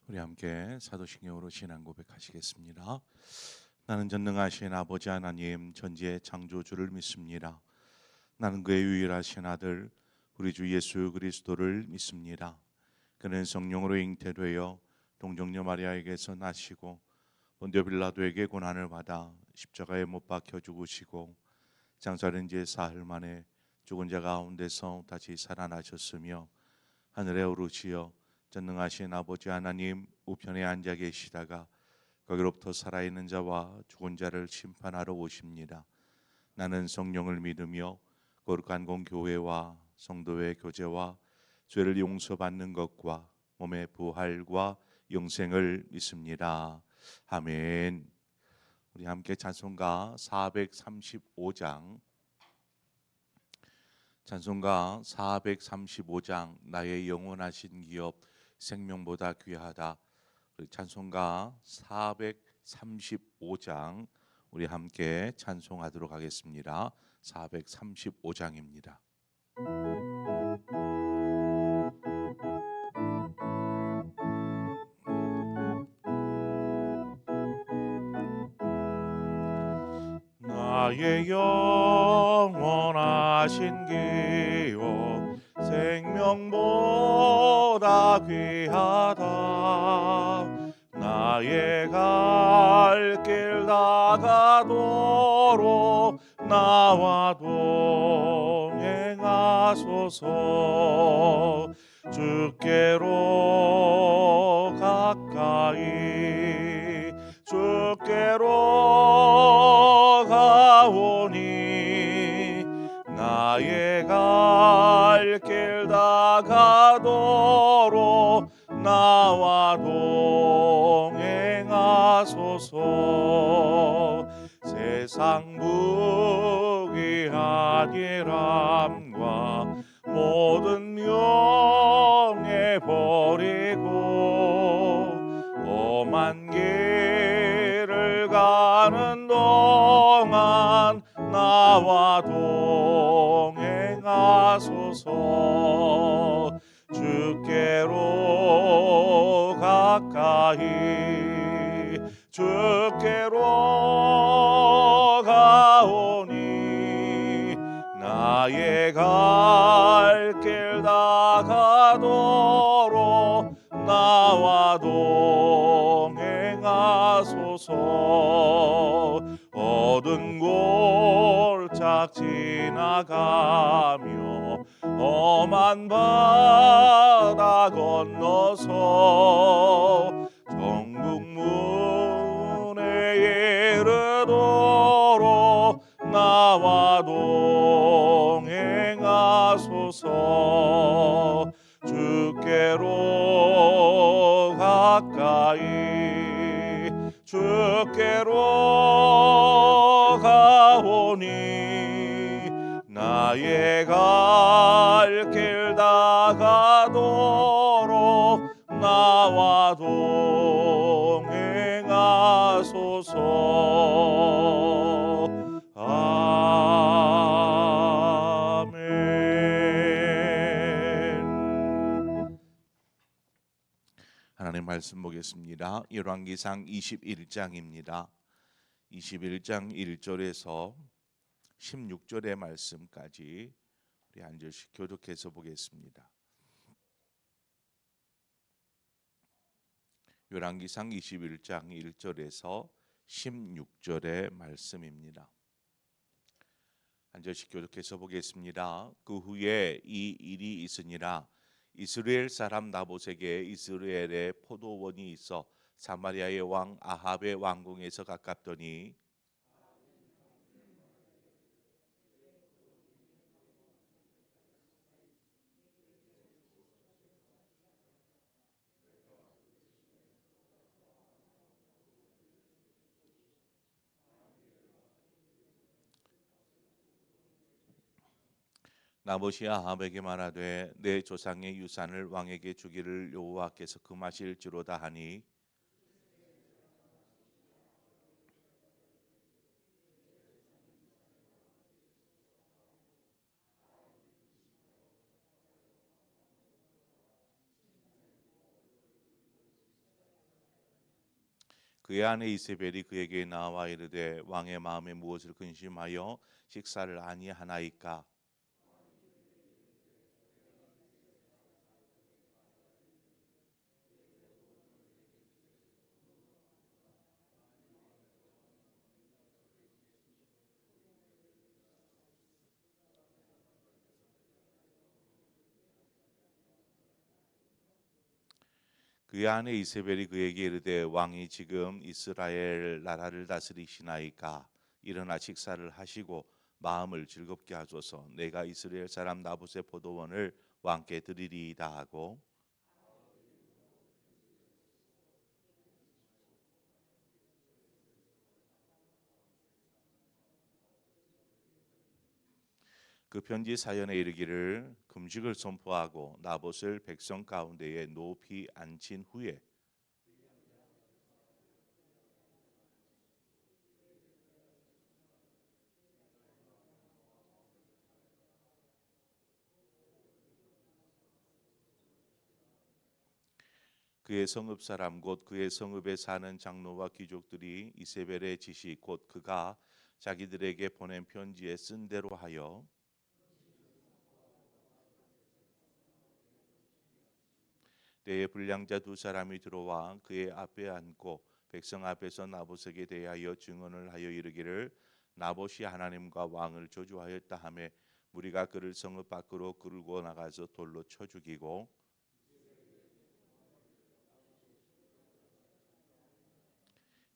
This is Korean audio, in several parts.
우리 함께 사도신경으로 신앙 고백하시겠습니다. 나는 전능하신 아버지 하나님 전지의 창조주를 믿습니다. 나는 그의 유일하신 아들 우리 주 예수 그리스도를 믿습니다. 그는 성령으로 잉태되어 동정녀 마리아에게서 나시고 본디오 빌라도에게 고난을 받아 십자가에 못 박혀 죽으시고 장사된 지 사흘 만에 죽은 자 가운데서 다시 살아나셨으며 하늘에 오르시어 전능하신 아버지 하나님 우편에 앉아 계시다가 거기로부터 살아있는 자와 죽은 자를 심판하러 오십니다. 나는 성령을 믿으며 거룩한 공교회와 성도의 교제와 죄를 용서받는 것과 몸의 부활과 영생을 믿습니다. 아멘. 우리 함께 찬송가 435장 나의 영원하신 기업 생명보다 귀하다. 우리 찬송가 435장 우리 함께 찬송하도록 하겠습니다. 435장입니다. 나의 영원하신 기업 생명보다 귀하다. 나의 갈 길 다가도록 나와 동행하소서. 주께로 가까이 주께로 가오니 나의 갈 길 다가도록 나와 동행하소서. 세상 부귀한 일함과 모든 명예 버리고 험한 길을 가는 동안 나와 동행하소서. 주께로 가까이 주께로 가오니 나의 갈 길 다가도록 나와 동행하소서. 어두운 골짝 지나가며 험한 바다 건너서 천국 문에 이르도록 나와 동행하소서. 주께로 가까이 주께로 가오니 나의 갈 길 다가도록 나와 동행하소서. 아멘. 하나님 말씀 보겠습니다. 열왕기상 21장입니다. 21장 1절에서 16절의 말씀까지 우리 한 절씩 교독해서 보겠습니다. 열왕기상 21장 1절에서 16절의 말씀입니다. 한 절씩 교독해서 보겠습니다. 그 후에 이 일이 있으니라. 이스라엘 사람 나봇에게 이스라엘의 포도원이 있어 사마리아의 왕 아합의 왕궁에서 가깝더니 나봇이 아합에게 말하되 내 조상의 유산을 왕에게 주기를 여호와께서 금하실지로다 하니 그의 아내 이세벨이 그에게 나와 이르되 왕의 마음에 무엇을 근심하여 식사를 아니하나이까. 그의 아내 이세벨이 그에게 이르되 왕이 지금 이스라엘 나라를 다스리시나이까. 일어나 식사를 하시고 마음을 즐겁게 하소서. 내가 이스라엘 사람 나봇의 포도원을 왕께 드리리이다 하고, 그 편지 사연에 이르기를 금식을 선포하고 나봇을 백성 가운데에 높이 앉힌 후에 그의 성읍 사람 곧 그의 성읍에 사는 장로와 귀족들이 이세벨의 지시 곧 그가 자기들에게 보낸 편지에 쓴 대로 하여 때에 불량자 두 사람이 들어와 그의 앞에 앉고 백성 앞에서 나봇에게 대하여 증언을 하여 이르기를 나봇이 하나님과 왕을 저주하였다 하매 무리가 그를 성읍 밖으로 끌고 나가서 돌로 쳐 죽이고,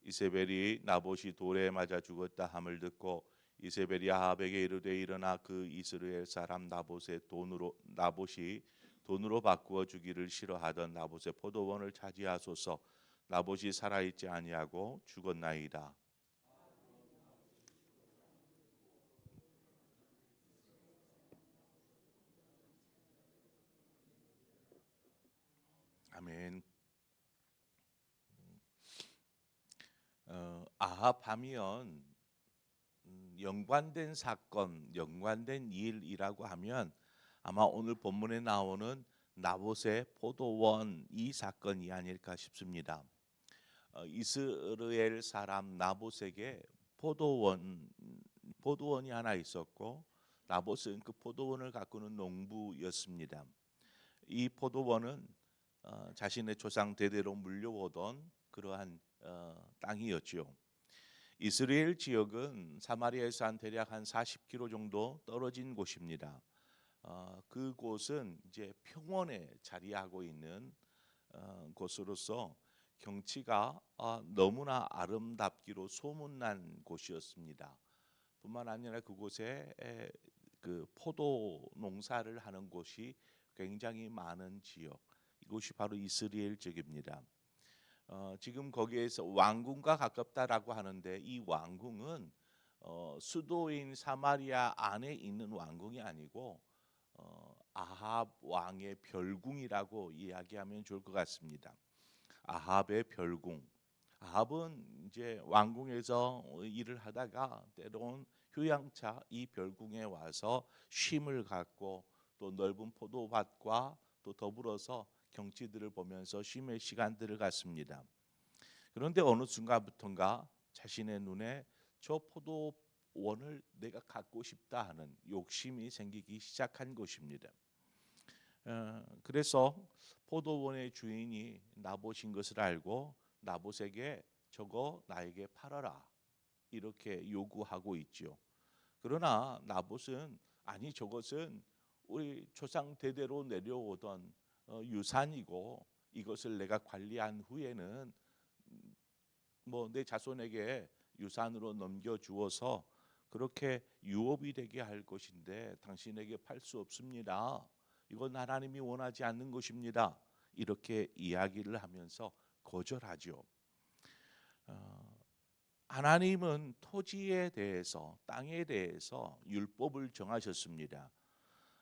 이세벨이 나봇이 돌에 맞아 죽었다 함을 듣고 이세벨이 아합에게 이르되 일어나 그 이스라엘 사람 나봇이 돈으로 바꾸어 주기를 싫어하던 나봇의 포도원을 차지하소서. 나봇이 살아있지 아니하고 죽었나이다. 아멘. 아합하면 연관된 사건, 연관된 일이라고 하면 아마 오늘 본문에 나오는 나봇의 포도원 이 사건이 아닐까 싶습니다. 이스라엘 사람 나봇에게 포도원이 하나 있었고 나봇은 그 포도원을 가꾸는 농부였습니다. 이 포도원은 자신의 조상 대대로 물려오던 그러한 땅이었지요. 이스라엘 지역은 사마리아에서 대략 한 40km 정도 떨어진 곳입니다. 그곳은 이제 평원에 자리하고 있는 곳으로서 경치가 너무나 아름답기로 소문난 곳이었습니다. 뿐만 아니라 그곳에 그 포도 농사를 하는 곳이 굉장히 많은 지역, 이곳이 바로 이스라엘 지역입니다. 지금 거기에서 왕궁과 가깝다라고 하는데 이 왕궁은 수도인 사마리아 안에 있는 왕궁이 아니고 아합 왕의 별궁이라고 이야기하면 좋을 것 같습니다. 아합의 별궁. 아합은 이제 왕궁에서 일을 하다가 때론 휴양차 이 별궁에 와서 쉼을 갖고 또 넓은 포도밭과 또 더불어서 경치들을 보면서 쉼의 시간들을 갖습니다. 그런데 어느 순간부터인가 자신의 눈에 저 포도원을 내가 갖고 싶다 하는 욕심이 생기기 시작한 것입니다. 그래서 포도원의 주인이 나봇인 것을 알고 나봇에게 저거 나에게 팔아라 이렇게 요구하고 있죠. 그러나 나봇은 아니 저것은 우리 조상 대대로 내려오던 유산이고 이것을 내가 관리한 후에는 뭐 내 자손에게 유산으로 넘겨주어서 그렇게 유업이 되게 할 것인데 당신에게 팔 수 없습니다. 이건 하나님이 원하지 않는 것입니다. 이렇게 이야기를 하면서 거절하죠. 하나님은 토지에 대해서 땅에 대해서 율법을 정하셨습니다.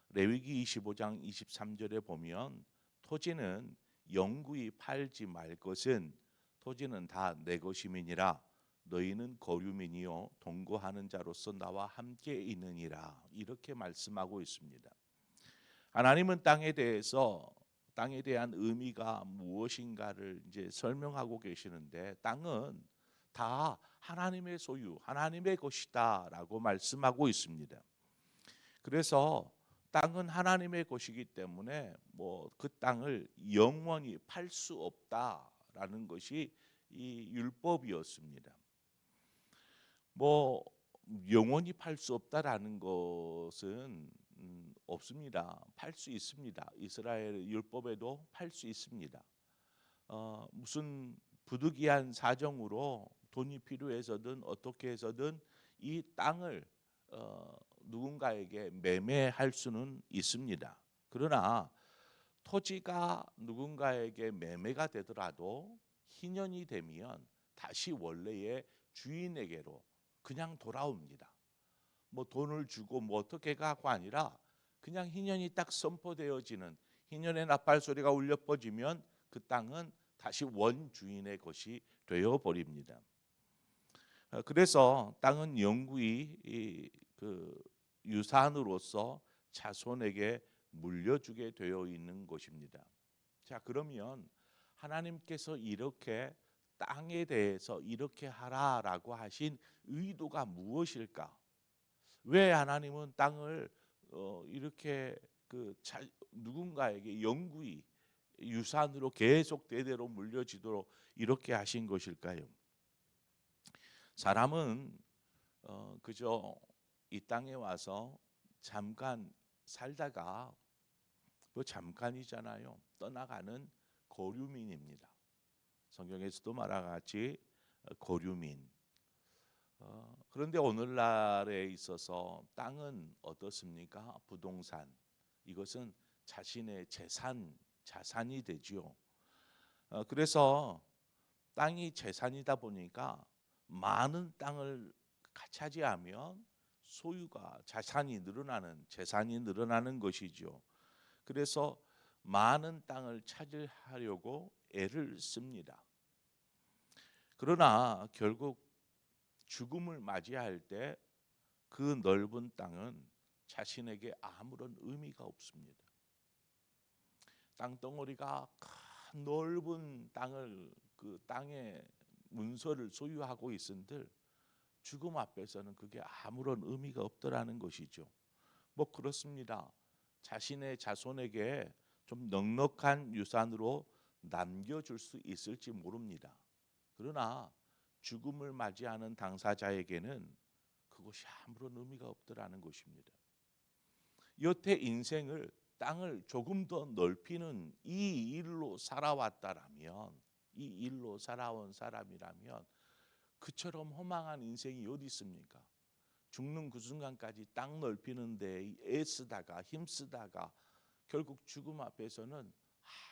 레위기 25장 23절에 보면 토지는 영구히 팔지 말 것은 토지는 다 내 것임이니라 너희는 거류민이요 동거하는 자로서 나와 함께 있느니라 이렇게 말씀하고 있습니다. 하나님은 땅에 대해서 땅에 대한 의미가 무엇인가를 이제 설명하고 계시는데, 땅은 다 하나님의 소유, 하나님의 것이다라고 말씀하고 있습니다. 그래서 땅은 하나님의 것이기 때문에 뭐 그 땅을 영원히 팔 수 없다라는 것이 이 율법이었습니다. 뭐 영원히 팔 수 없다라는 것은 없습니다. 팔 수 있습니다. 이스라엘 율법에도 팔 수 있습니다. 무슨 부득이한 사정으로 돈이 필요해서든 어떻게 해서든 이 땅을 누군가에게 매매할 수는 있습니다. 그러나 토지가 누군가에게 매매가 되더라도 희년이 되면 다시 원래의 주인에게로 그냥 돌아옵니다. 뭐 돈을 주고 뭐 어떻게 가고 아니라 그냥 희년이 딱 선포되어지는, 희년의 나팔 소리가 울려 퍼지면 그 땅은 다시 원주인의 것이 되어 버립니다. 그래서 땅은 영구히 그 유산으로서 자손에게 물려주게 되어 있는 것입니다. 자, 그러면 하나님께서 이렇게 땅에 대해서 이렇게 하라라고 하신 의도가 무엇일까? 왜 하나님은 땅을 이렇게 누군가에게 영구히 유산으로 계속 대대로 물려지도록 이렇게 하신 것일까요? 사람은 그저 이 땅에 와서 잠깐 살다가 뭐 잠깐이잖아요. 떠나가는 거류민입니다. 성경에서도 말하같이 거류민. 그런데 오늘날에 있어서 땅은 어떻습니까? 부동산. 이것은 자신의 자산이 되지요. 그래서 땅이 재산이다 보니까 많은 땅을 차지하면 소유가 재산이 늘어나는 것이죠. 그래서 많은 땅을 차지하려고 애를 씁니다. 그러나 결국 죽음을 맞이할 때 그 넓은 땅은 자신에게 아무런 의미가 없습니다. 땅덩어리가 큰 넓은 땅을, 그 땅의 문서를 소유하고 있은들 죽음 앞에서는 그게 아무런 의미가 없더라는 것이죠. 뭐 그렇습니다. 자신의 자손에게 좀 넉넉한 유산으로 남겨줄 수 있을지 모릅니다. 그러나 죽음을 맞이하는 당사자에게는 그것이 아무런 의미가 없더라는 것입니다. 여태 인생을, 땅을 조금 더 넓히는 이 일로 살아왔다라면, 이 일로 살아온 사람이라면 그처럼 허망한 인생이 어디 있습니까? 죽는 그 순간까지 땅 넓히는 데 애쓰다가 힘쓰다가 결국 죽음 앞에서는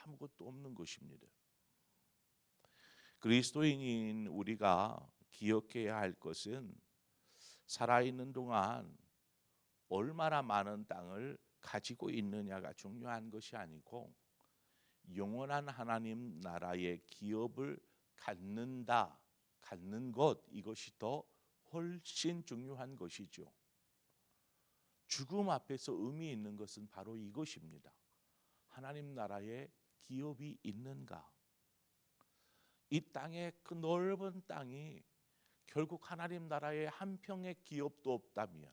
아무것도 없는 것입니다. 그리스도인인 우리가 기억해야 할 것은 살아있는 동안 얼마나 많은 땅을 가지고 있느냐가 중요한 것이 아니고 영원한 하나님 나라의 기업을 갖는 것, 이것이 더 훨씬 중요한 것이죠. 죽음 앞에서 의미 있는 것은 바로 이것입니다. 하나님 나라의 기업이 있는가? 이 땅의 그 넓은 땅이 결국 하나님 나라의 한 평의 기업도 없다면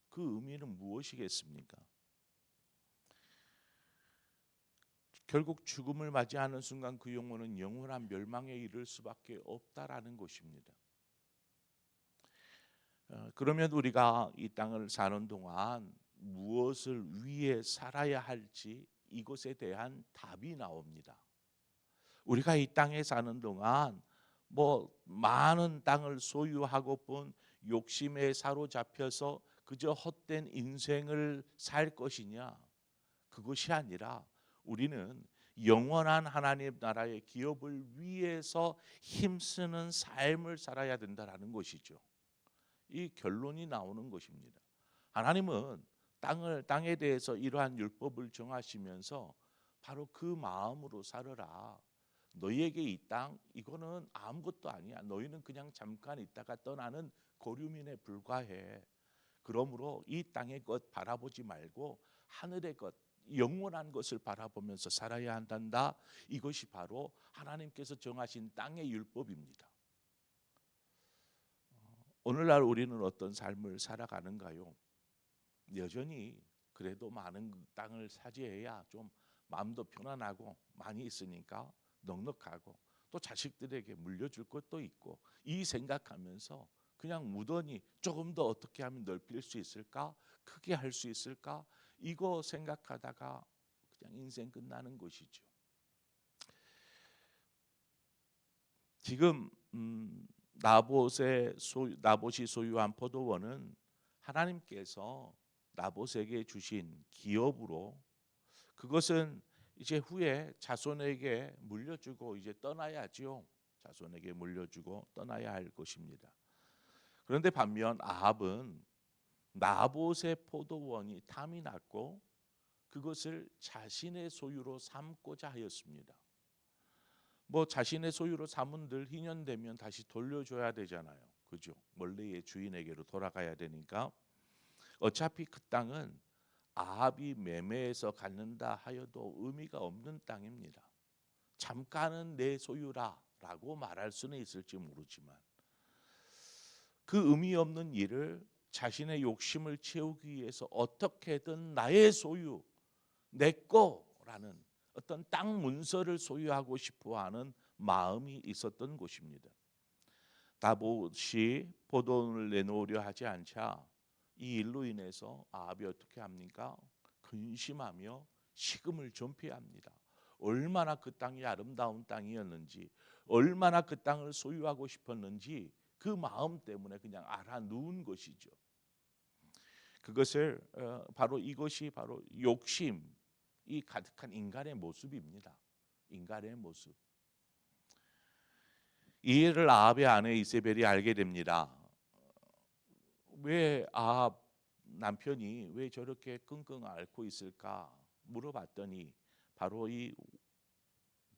그 의미는 무엇이겠습니까? 결국 죽음을 맞이하는 순간 그 영혼은 영원한 멸망에 이를 수밖에 없다라는 것입니다. 그러면 우리가 이 땅을 사는 동안 무엇을 위해 살아야 할지 이것에 대한 답이 나옵니다. 우리가 이 땅에 사는 동안 뭐 많은 땅을 소유하고픈 욕심에 사로잡혀서 그저 헛된 인생을 살 것이냐? 그것이 아니라 우리는 영원한 하나님 나라의 기업을 위해서 힘쓰는 삶을 살아야 된다라는 것이죠. 이 결론이 나오는 것입니다. 하나님은 땅에 대해서 이러한 율법을 정하시면서 바로 그 마음으로 살아라. 너희에게 이 땅 이거는 아무것도 아니야. 너희는 그냥 잠깐 있다가 떠나는 고류민에 불과해. 그러므로 이 땅의 것 바라보지 말고 하늘의 것, 영원한 것을 바라보면서 살아야 한단다. 이것이 바로 하나님께서 정하신 땅의 율법입니다. 오늘날 우리는 어떤 삶을 살아가는가요? 여전히 그래도 많은 땅을 차지해야 좀 마음도 편안하고 많이 있으니까 넉넉하고 또 자식들에게 물려줄 것도 있고 이 생각하면서 그냥 무던히 조금 더 어떻게 하면 넓힐 수 있을까? 크게 할 수 있을까? 이거 생각하다가 그냥 인생 끝나는 것이죠. 지금 나봇이 소유한 포도원은 하나님께서 나봇에게 주신 기업으로 그것은 이제 후에 자손에게 물려주고 이제 떠나야지요. 자손에게 물려주고 떠나야 할 것입니다. 그런데 반면 아합은 나봇의 포도원이 탐이 났고 그것을 자신의 소유로 삼고자 하였습니다. 뭐 자신의 소유로 삼은들 희년되면 다시 돌려줘야 되잖아요. 그죠? 원래의 주인에게로 돌아가야 되니까 어차피 그 땅은 아합이 매매해서 갖는다 하여도 의미가 없는 땅입니다. 잠깐은 내 소유라라고 말할 수는 있을지 모르지만 그 의미 없는 일을 자신의 욕심을 채우기 위해서 어떻게든 나의 소유, 내 거라는 어떤 땅 문서를 소유하고 싶어하는 마음이 있었던 것입니다. 나봇이 포도원을 내놓으려 하지 않자 이 일로 인해서 아합이 어떻게 합니까? 근심하며 식음을 전폐합니다. 얼마나 그 땅이 아름다운 땅이었는지, 얼마나 그 땅을 소유하고 싶었는지 그 마음 때문에 그냥 알아 누운 것이죠. 그것을 바로 이것이 바로 욕심이 가득한 인간의 모습입니다. 인간의 모습. 이 일을 아합의 아내 이세벨이 알게 됩니다. 왜 아합 남편이 왜 저렇게 끙끙 앓고 있을까 물어봤더니 바로 이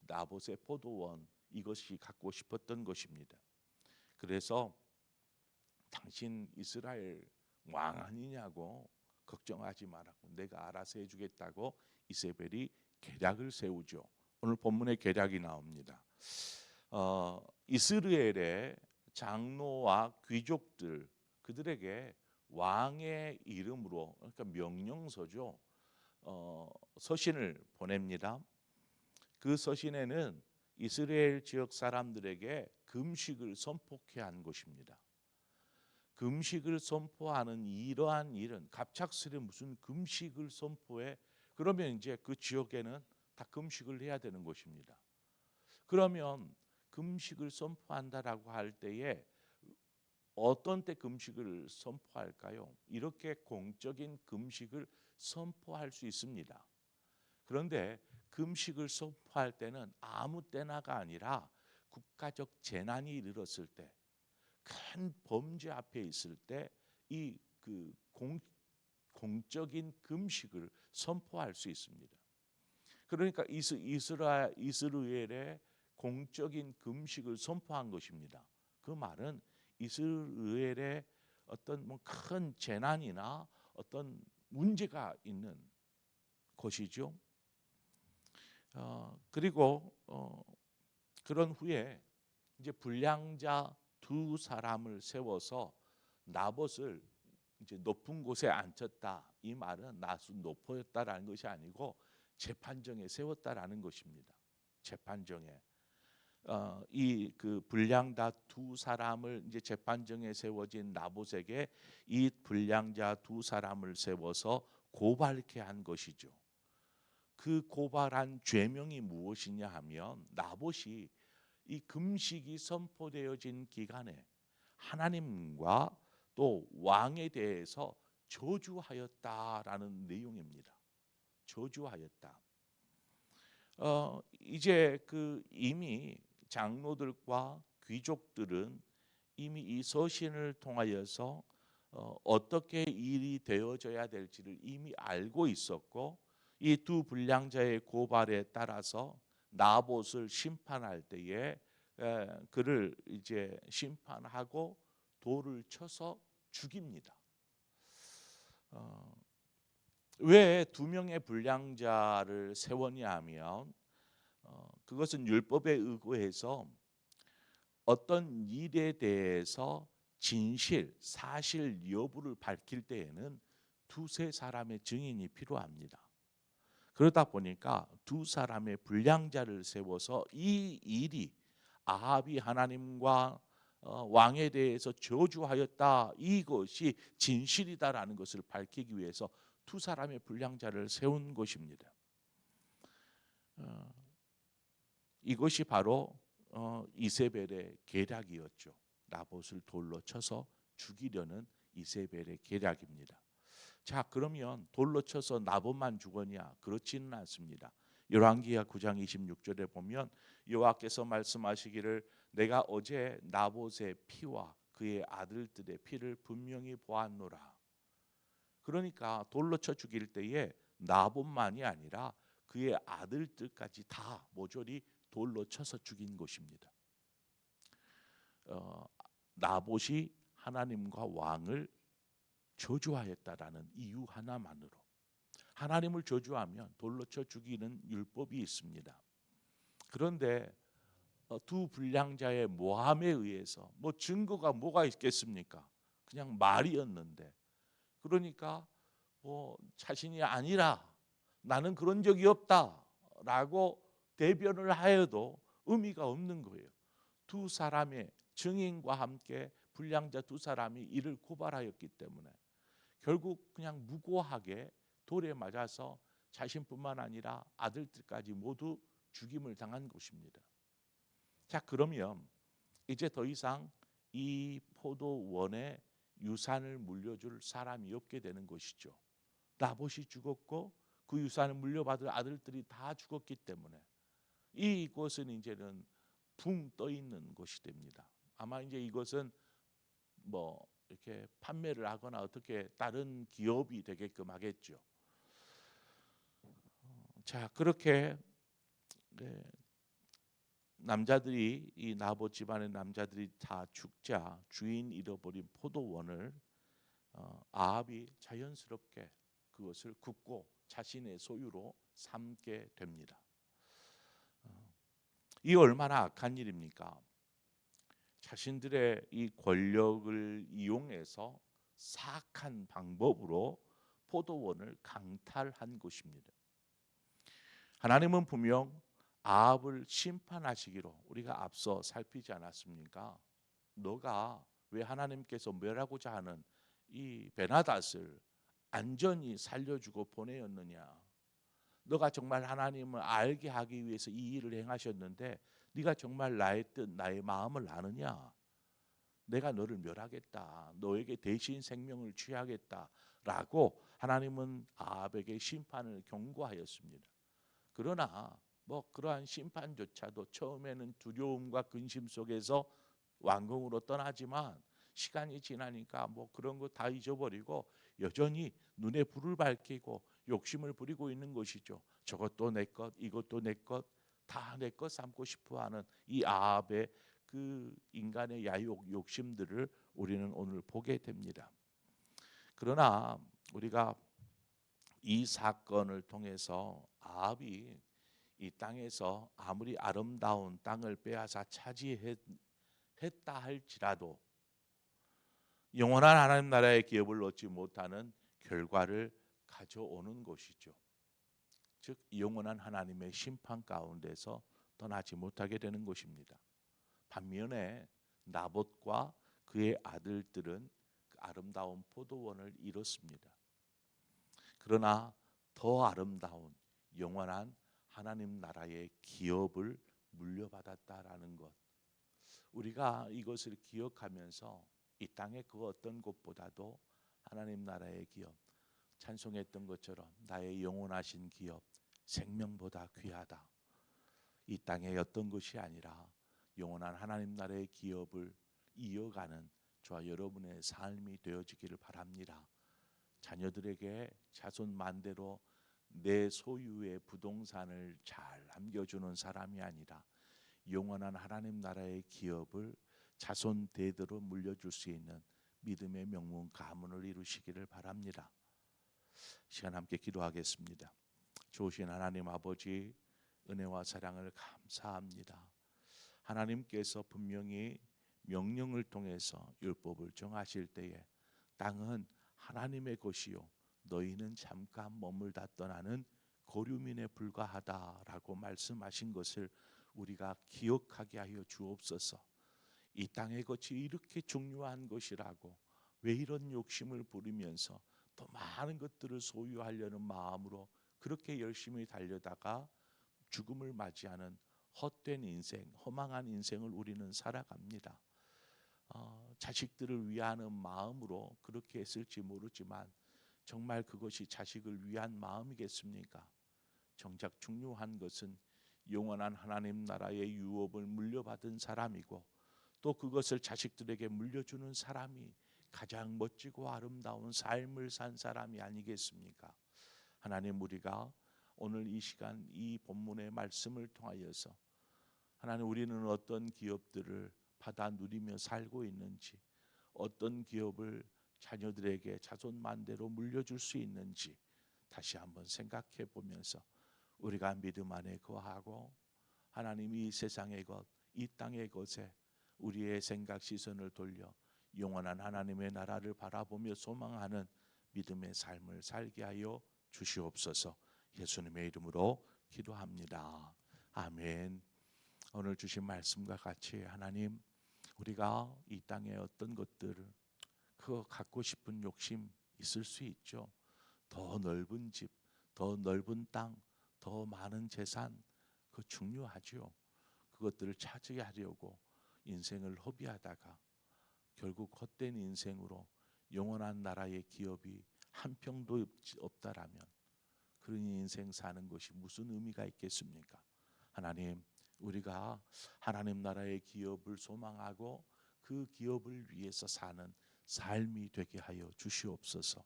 나봇의 포도원 이것이 갖고 싶었던 것입니다. 그래서 당신 이스라엘 왕 아니냐고 걱정하지 말라고 내가 알아서 해주겠다고 이세벨이 계략을 세우죠. 오늘 본문에 계략이 나옵니다. 이스라엘의 장로와 귀족들 그들에게 왕의 이름으로 그러니까 명령서죠. 서신을 보냅니다. 그 서신에는 이스라엘 지역 사람들에게 금식을 선포케 한 것입니다. 금식을 선포하는 이러한 일은 갑작스레 무슨 금식을 선포해 그러면 이제 그 지역에는 다 금식을 해야 되는 것입니다. 그러면 금식을 선포한다라고 할 때에 어떤 때 금식을 선포할까요? 이렇게 공적인 금식을 선포할 수 있습니다. 그런데 금식을 선포할 때는 아무 때나가 아니라 국가적 재난이 일어났을 때, 큰 범죄 앞에 있을 때 이 공적인 금식을 선포할 수 있습니다. 그러니까 이스라엘의 공적인 금식을 선포한 것입니다. 그 말은 이스라엘의 어떤 뭐 큰 재난이나 어떤 문제가 있는 것이죠. 그리고 그런 후에 이제 불량자 두 사람을 세워서 나봇을 이제 높은 곳에 앉혔다. 이 말은 높였다라는 것이 아니고 재판정에 세웠다라는 것입니다. 재판정에 이 그 불량자 두 사람을 이제 재판정에 세워진 나봇에게 이 불량자 두 사람을 세워서 고발케 한 것이죠. 그 고발한 죄명이 무엇이냐 하면 나봇이 이 금식이 선포되어진 기간에 하나님과 또 왕에 대해서 저주하였다라는 내용입니다. 저주하였다. 이제 이미 장로들과 귀족들은 이미 이 서신을 통하여서 어떻게 일이 되어져야 될지를 이미 알고 있었고 이 두 불량자의 고발에 따라서 나봇을 심판할 때에 그를 이제 심판하고 돌을 쳐서 죽입니다. 왜 두 명의 불량자를 세웠냐 하면 그것은 율법에 의거해서 어떤 일에 대해서 진실, 사실 여부를 밝힐 때에는 두세 사람의 증인이 필요합니다. 그러다 보니까 두 사람의 불량자를 세워서 이 일이 아합이 하나님과 왕에 대해서 저주하였다, 이것이 진실이다라는 것을 밝히기 위해서 두 사람의 불량자를 세운 것입니다. 이것이 바로 이세벨의 계략이었죠. 나봇을 돌로 쳐서 죽이려는 이세벨의 계략입니다. 자, 그러면 돌로 쳐서 나봇만 죽었냐? 그렇지는 않습니다. 열왕기하 9장 26절에 보면 여호와께서 말씀하시기를 내가 어제 나봇의 피와 그의 아들들의 피를 분명히 보았노라. 그러니까 돌로 쳐 죽일 때에 나봇만이 아니라 그의 아들들까지 다 모조리 돌로 쳐서 죽인 것입니다. 나봇이 하나님과 왕을 저주하였다라는 이유 하나만으로, 하나님을 저주하면 돌로 쳐 죽이는 율법이 있습니다. 그런데 두 불량자의 모함에 의해서 뭐 증거가 뭐가 있겠습니까? 그냥 말이었는데, 그러니까 뭐 자신이 아니라 나는 그런 적이 없다라고 대변을 하여도 의미가 없는 거예요. 두 사람의 증인과 함께 불량자 두 사람이 이를 고발하였기 때문에 결국 그냥 무고하게 돌에 맞아서 자신뿐만 아니라 아들들까지 모두 죽임을 당한 것입니다. 자, 그러면 이제 더 이상 이 포도원에 유산을 물려줄 사람이 없게 되는 것이죠. 나봇이 죽었고 그 유산을 물려받을 아들들이 다 죽었기 때문에 이곳은 이제는 붕 떠 있는 곳이 됩니다. 아마 이제 이것은 뭐 이렇게 판매를 하거나 어떻게 다른 기업이 되게끔 하겠죠. 자, 그렇게 남자들이, 이 나봇 집안의 남자들이 다 죽자 주인 잃어버린 포도원을 아합이 자연스럽게 그것을 굽고 자신의 소유로 삼게 됩니다. 이 얼마나 악한 일입니까? 자신들의 이 권력을 이용해서 사악한 방법으로 포도원을 강탈한 것입니다. 하나님은 분명 아합을 심판하시기로 우리가 앞서 살피지 않았습니까? 너가 왜 하나님께서 멸하고자 하는 이 베나닷을 안전히 살려주고 보내었느냐? 너가 정말 하나님을 알게 하기 위해서 이 일을 행하셨는데 네가 정말 나의 뜻, 나의 마음을 아느냐? 내가 너를 멸하겠다. 너에게 대신 생명을 취하겠다라고 하나님은 아합에게 심판을 경고하였습니다. 그러나 뭐 그러한 심판조차도 처음에는 두려움과 근심 속에서 왕궁으로 떠나지만 시간이 지나니까 뭐 그런 거 다 잊어버리고 여전히 눈에 불을 밝히고 욕심을 부리고 있는 것이죠. 저것도 내 것, 이것도 내 것, 다 내 것 삼고 싶어하는 이 아합의 그 인간의 야욕, 욕심들을 우리는 오늘 보게 됩니다. 그러나 우리가 이 사건을 통해서 아합이 이 땅에서 아무리 아름다운 땅을 빼앗아 차지했다 할지라도 영원한 하나님 나라의 기업을 얻지 못하는 결과를 가져오는 것이죠. 즉 영원한 하나님의 심판 가운데서 떠나지 못하게 되는 것입니다. 반면에 나봇과 그의 아들들은 그 아름다운 포도원을 이뤘습니다. 그러나 더 아름다운 영원한 하나님 나라의 기업을 물려받았다라는 것, 우리가 이것을 기억하면서 이 땅의 그 어떤 곳보다도 하나님 나라의 기업, 찬송했던 것처럼 나의 영원하신 기업, 생명보다 귀하다. 이 땅의 어떤 것이 아니라 영원한 하나님 나라의 기업을 이어가는 저와 여러분의 삶이 되어지기를 바랍니다. 자녀들에게 자손 만대로 내 소유의 부동산을 잘 남겨주는 사람이 아니라 영원한 하나님 나라의 기업을 자손 대대로 물려줄 수 있는 믿음의 명문 가문을 이루시기를 바랍니다. 시간 함께 기도하겠습니다. 좋으신 하나님 아버지, 은혜와 사랑을 감사합니다. 하나님께서 분명히 명령을 통해서 율법을 정하실 때에 땅은 하나님의 것이요 너희는 잠깐 머물다 떠나는 고류민에 불과하다라고 말씀하신 것을 우리가 기억하게 하여 주옵소서. 이 땅의 것이 이렇게 중요한 것이라고 왜 이런 욕심을 부리면서 더 많은 것들을 소유하려는 마음으로 그렇게 열심히 달려다가 죽음을 맞이하는 헛된 인생, 허망한 인생을 우리는 살아갑니다. 자식들을 위하는 마음으로 그렇게 했을지 모르지만 정말 그것이 자식을 위한 마음이겠습니까? 정작 중요한 것은 영원한 하나님 나라의 유업을 물려받은 사람이고 또 그것을 자식들에게 물려주는 사람이 가장 멋지고 아름다운 삶을 산 사람이 아니겠습니까? 하나님, 우리가 오늘 이 시간 이 본문의 말씀을 통하여서 하나님, 우리는 어떤 기업들을 받아 누리며 살고 있는지, 어떤 기업을 자녀들에게 자손만대로 물려줄 수 있는지 다시 한번 생각해 보면서 우리가 믿음 안에 거하고 하나님이 이 세상의 것, 이 땅의 것에 우리의 생각 시선을 돌려 영원한 하나님의 나라를 바라보며 소망하는 믿음의 삶을 살게 하여 주시옵소서. 예수님의 이름으로 기도합니다. 아멘. 오늘 주신 말씀과 같이 하나님, 우리가 이 땅의 어떤 것들을 그거 갖고 싶은 욕심 있을 수 있죠. 더 넓은 집, 더 넓은 땅, 더 많은 재산, 그거 중요하죠. 그것들을 차지하려고 인생을 허비하다가 결국 헛된 인생으로 영원한 나라의 기업이 한 평도 없다라면 그런 인생 사는 것이 무슨 의미가 있겠습니까? 하나님, 우리가 하나님 나라의 기업을 소망하고 그 기업을 위해서 사는 삶이 되게 하여 주시옵소서.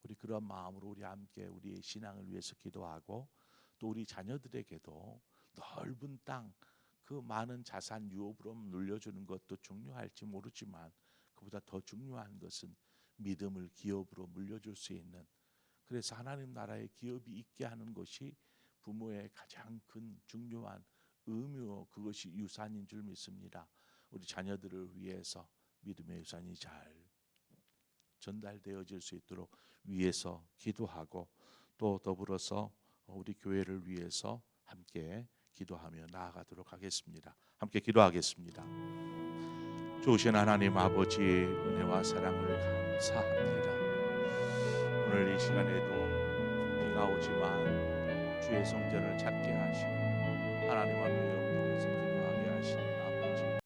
우리 그런 마음으로 우리 함께 우리의 신앙을 위해서 기도하고 또 우리 자녀들에게도 넓은 땅, 그 많은 자산 유업으로 눌려주는 것도 중요할지 모르지만 그보다 더 중요한 것은 믿음을 기업으로 물려줄 수 있는, 그래서 하나님 나라의 기업이 있게 하는 것이 부모의 가장 큰 중요한 의무요, 그것이 유산인 줄 믿습니다. 우리 자녀들을 위해서 믿음의 유산이 잘 전달되어질 수 있도록 위해서 기도하고 또 더불어서 우리 교회를 위해서 함께 기도하며 나아가도록 하겠습니다. 함께 기도하겠습니다. 좋으신 하나님 아버지, 은혜와 사랑을 감사합니다. 오늘 이 시간에도 비가 오지만 주의 성전을 찾게 하시고 하나님 앞에